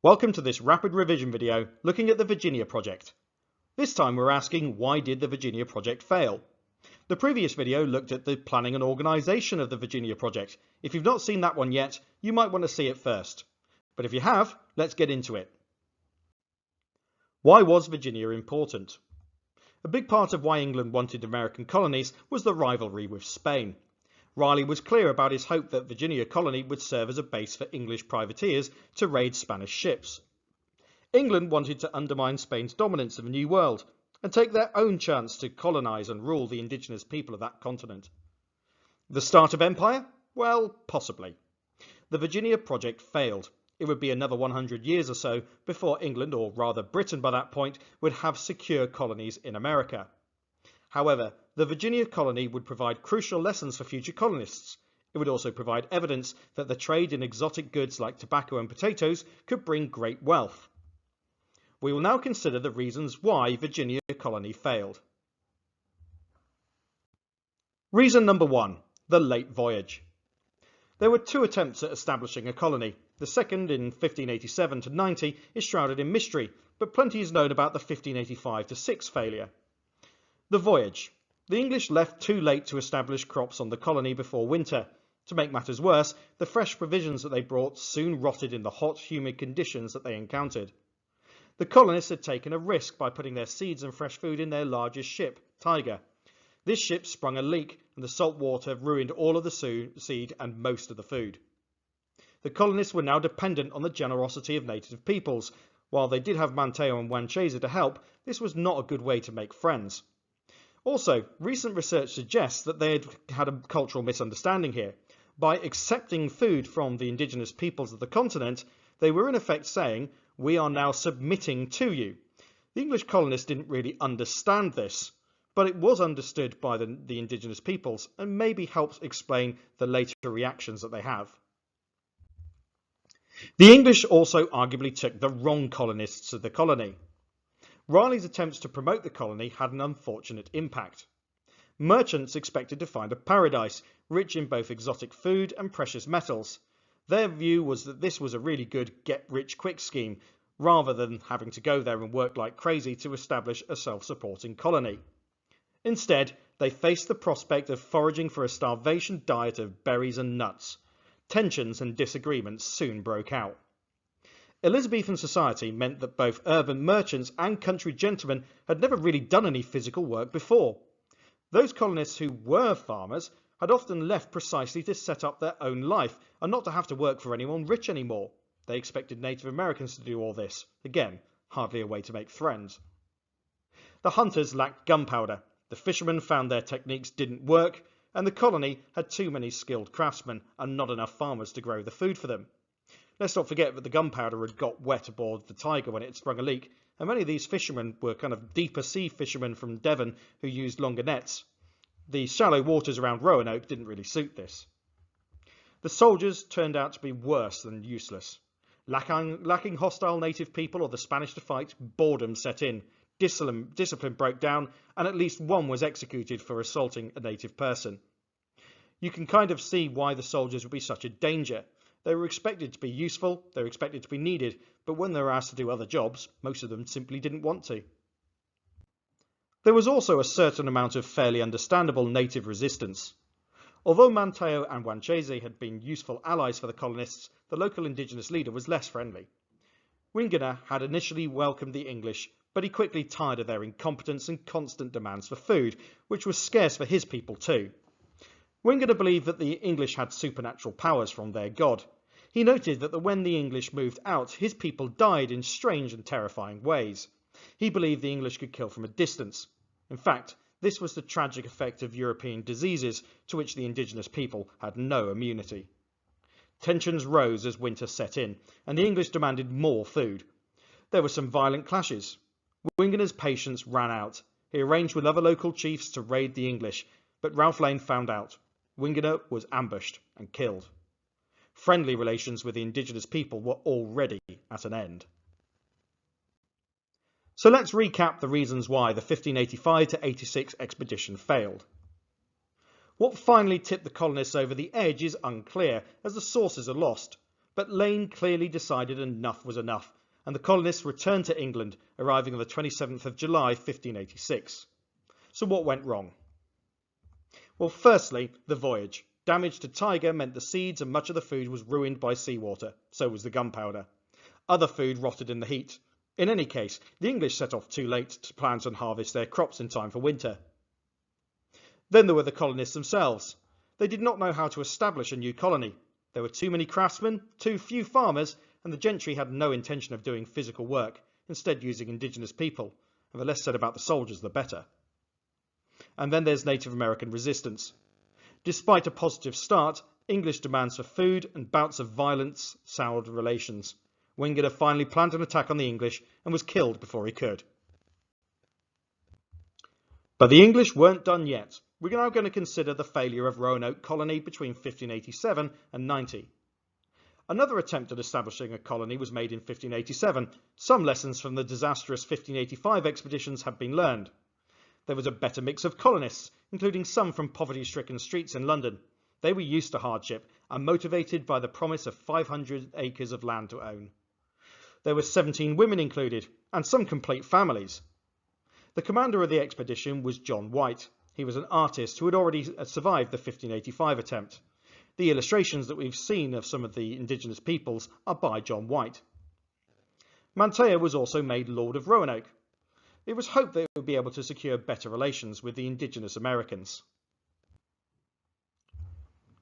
Welcome to this rapid revision video looking at the Virginia project. This time we're asking, why did the Virginia project fail? The previous video looked at the planning and organisation of the Virginia project. If you've not seen that one yet, you might want to see it first. But if you have, let's get into it. Why was Virginia important? A big part of why England wanted American colonies was the rivalry with Spain. Raleigh was clear about his hope that Virginia colony would serve as a base for English privateers to raid Spanish ships. England wanted to undermine Spain's dominance of the New World and take their own chance to colonise and rule the indigenous people of that continent. The start of empire? Well, possibly. The Virginia project failed. It would be another 100 years or so before England, or rather Britain by that point, would have secure colonies in America. However, the Virginia colony would provide crucial lessons for future colonists. It would also provide evidence that the trade in exotic goods like tobacco and potatoes could bring great wealth. We will now consider the reasons why Virginia colony failed. Reason number 1, the late voyage. There were 2 attempts at establishing a colony. The second, in 1587 to 90, is shrouded in mystery, but plenty is known about the 1585 to 6 failure. The voyage. The English left too late to establish crops on the colony before winter. To make matters worse, the fresh provisions that they brought soon rotted in the hot, humid conditions that they encountered. The colonists had taken a risk by putting their seeds and fresh food in their largest ship, Tiger. This ship sprung a leak, and the salt water ruined all of the seed and most of the food. The colonists were now dependent on the generosity of native peoples. While they did have Manteo and Wanchese to help, this was not a good way to make friends. Also, recent research suggests that they had a cultural misunderstanding here. By accepting food from the indigenous peoples of the continent, they were in effect saying, "We are now submitting to you." The English colonists didn't really understand this, but it was understood by the indigenous peoples and maybe helps explain the later reactions that they have. The English also arguably took the wrong colonists to the colony. Raleigh's attempts to promote the colony had an unfortunate impact. Merchants expected to find a paradise, rich in both exotic food and precious metals. Their view was that this was a really good get-rich-quick scheme, rather than having to go there and work like crazy to establish a self-supporting colony. Instead, they faced the prospect of foraging for a starvation diet of berries and nuts. Tensions and disagreements soon broke out. Elizabethan society meant that both urban merchants and country gentlemen had never really done any physical work before. Those colonists who were farmers had often left precisely to set up their own life and not to have to work for anyone rich anymore. They expected Native Americans to do all this. Again, hardly a way to make friends. The hunters lacked gunpowder, the fishermen found their techniques didn't work, and the colony had too many skilled craftsmen and not enough farmers to grow the food for them. Let's not forget that the gunpowder had got wet aboard the Tiger when it had sprung a leak, and many of these fishermen were kind of deeper sea fishermen from Devon who used longer nets. The shallow waters around Roanoke didn't really suit this. The soldiers turned out to be worse than useless. Lacking hostile native people or the Spanish to fight, boredom set in, discipline broke down, and at least one was executed for assaulting a native person. You can kind of see why the soldiers would be such a danger. They were expected to be useful, they were expected to be needed, but when they were asked to do other jobs, most of them simply didn't want to. There was also a certain amount of fairly understandable native resistance. Although Manteo and Wanchese had been useful allies for the colonists, the local indigenous leader was less friendly. Winginer had initially welcomed the English, but he quickly tired of their incompetence and constant demands for food, which was scarce for his people too. Winginer believed that the English had supernatural powers from their god. He noted that when the English moved out, his people died in strange and terrifying ways. He believed the English could kill from a distance. In fact, this was the tragic effect of European diseases, to which the indigenous people had no immunity. Tensions rose as winter set in, and the English demanded more food. There were some violent clashes. Winginer's patience ran out. He arranged with other local chiefs to raid the English, but Ralph Lane found out. Winginer was ambushed and killed. Friendly relations with the indigenous people were already at an end. So let's recap the reasons why the 1585 to 86 expedition failed. What finally tipped the colonists over the edge is unclear, as the sources are lost, but Lane clearly decided enough was enough, and the colonists returned to England, arriving on the 27th of July 1586. So what went wrong? Well, firstly, the voyage. Damage to Tiger meant the seeds and much of the food was ruined by seawater, so was the gunpowder. Other food rotted in the heat. In any case, the English set off too late to plant and harvest their crops in time for winter. Then there were the colonists themselves. They did not know how to establish a new colony. There were too many craftsmen, too few farmers, and the gentry had no intention of doing physical work, instead using indigenous people, and the less said about the soldiers the better. And then there's Native American resistance. Despite a positive start, English demands for food and bouts of violence soured relations. Wingate finally planned an attack on the English and was killed before he could. But the English weren't done yet. We're now going to consider the failure of Roanoke colony between 1587 and 90. Another attempt at establishing a colony was made in 1587. Some lessons from the disastrous 1585 expeditions have been learned. There was a better mix of colonists, including some from poverty-stricken streets in London. They were used to hardship and motivated by the promise of 500 acres of land to own. There were 17 women included, and some complete families. The commander of the expedition was John White. He was an artist who had already survived the 1585 attempt. The illustrations that we've seen of some of the indigenous peoples are by John White. Manteo was also made Lord of Roanoke. It was hoped that it would be able to secure better relations with the indigenous Americans.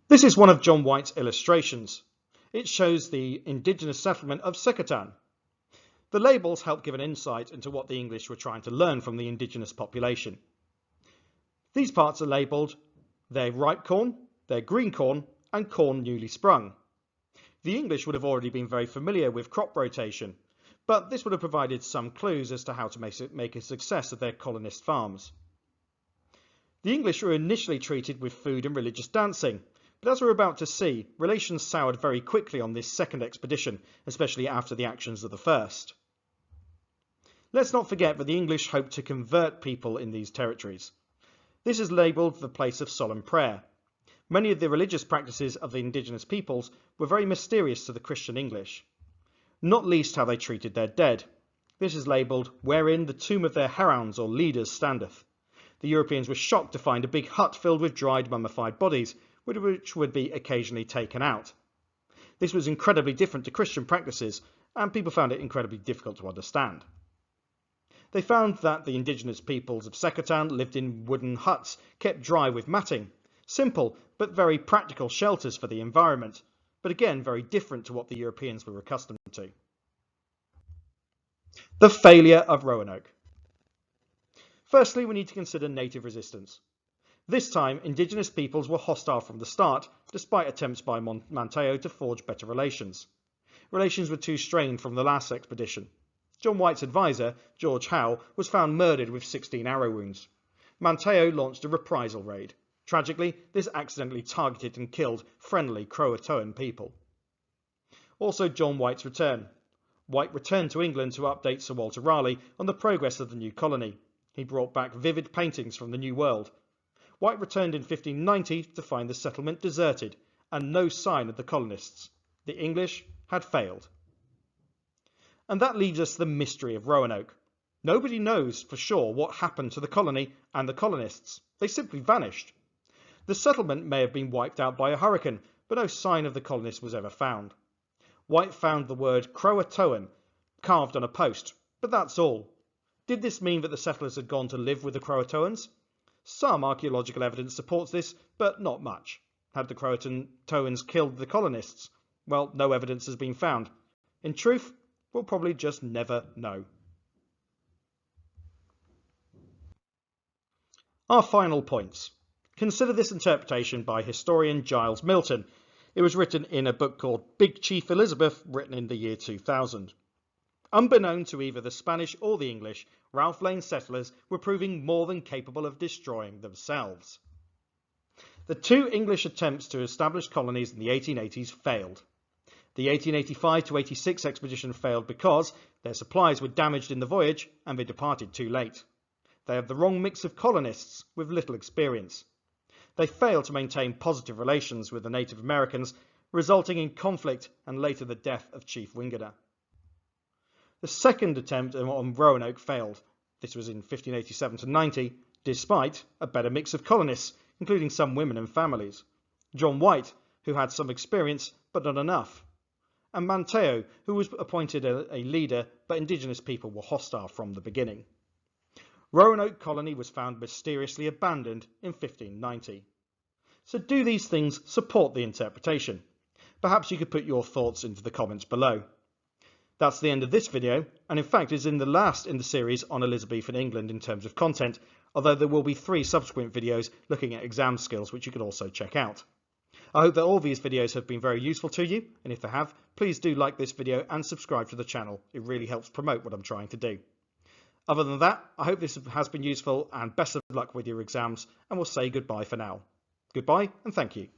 This is one of John White's illustrations. It shows the indigenous settlement of Secatan. The labels help give an insight into what the English were trying to learn from the indigenous population. These parts are labelled their ripe corn, their green corn, and corn newly sprung. The English would have already been very familiar with crop rotation, but this would have provided some clues as to how to make a success of their colonist farms. The English were initially treated with food and religious dancing, but as we're about to see, relations soured very quickly on this second expedition, especially after the actions of the first. Let's not forget that the English hoped to convert people in these territories. This is labelled the place of solemn prayer. Many of the religious practices of the indigenous peoples were very mysterious to the Christian English, not least how they treated their dead. This is labelled wherein the tomb of their herons or leaders standeth. The Europeans were shocked to find a big hut filled with dried mummified bodies, which would be occasionally taken out. This was incredibly different to Christian practices, and people found it incredibly difficult to understand. They found that the indigenous peoples of Secatan lived in wooden huts kept dry with matting. Simple but very practical shelters for the environment, but again very different to what the Europeans were accustomed to. The failure of Roanoke. Firstly, we need to consider native resistance. This time, indigenous peoples were hostile from the start, despite attempts by Manteo to forge better relations. Relations were too strained from the last expedition. John White's advisor, George Howe, was found murdered with 16 arrow wounds. Manteo launched a reprisal raid. Tragically, this accidentally targeted and killed friendly Croatoan people. Also, John White's return. White returned to England to update Sir Walter Raleigh on the progress of the new colony. He brought back vivid paintings from the New World. White returned in 1590 to find the settlement deserted and no sign of the colonists. The English had failed. And that leaves us the mystery of Roanoke. Nobody knows for sure what happened to the colony and the colonists. They simply vanished. The settlement may have been wiped out by a hurricane, but no sign of the colonists was ever found. White found the word Croatoan carved on a post, but that's all. Did this mean that the settlers had gone to live with the Croatoans? Some archaeological evidence supports this, but not much. Had the Croatoans killed the colonists? Well, no evidence has been found. In truth, we'll probably just never know. Our final points. Consider this interpretation by historian Giles Milton. It was written in a book called Big Chief Elizabeth, written in the year 2000. Unbeknown to either the Spanish or the English, Ralph Lane's settlers were proving more than capable of destroying themselves. The two English attempts to establish colonies in the 1880s failed. The 1885-86 expedition failed because their supplies were damaged in the voyage and they departed too late. They had the wrong mix of colonists with little experience. They failed to maintain positive relations with the Native Americans resulting in conflict and later the death of Chief Wingater. The second attempt on Roanoke failed. This was in 1587 to 90, despite a better mix of colonists, including some women and families. John White, who had some experience but not enough, and Manteo, who was appointed a leader, but indigenous people were hostile from the beginning. Roanoke colony was found mysteriously abandoned in 1590. So do these things support the interpretation? Perhaps you could put your thoughts into the comments below. That's the end of this video, and in fact is in the last in the series on Elizabethan England in terms of content, although there will be 3 subsequent videos looking at exam skills which you can also check out. I hope that all these videos have been very useful to you, and if they have, please do like this video and subscribe to the channel. It really helps promote what I'm trying to do. Other than that, I hope this has been useful, and best of luck with your exams, and we'll say goodbye for now. Goodbye and thank you.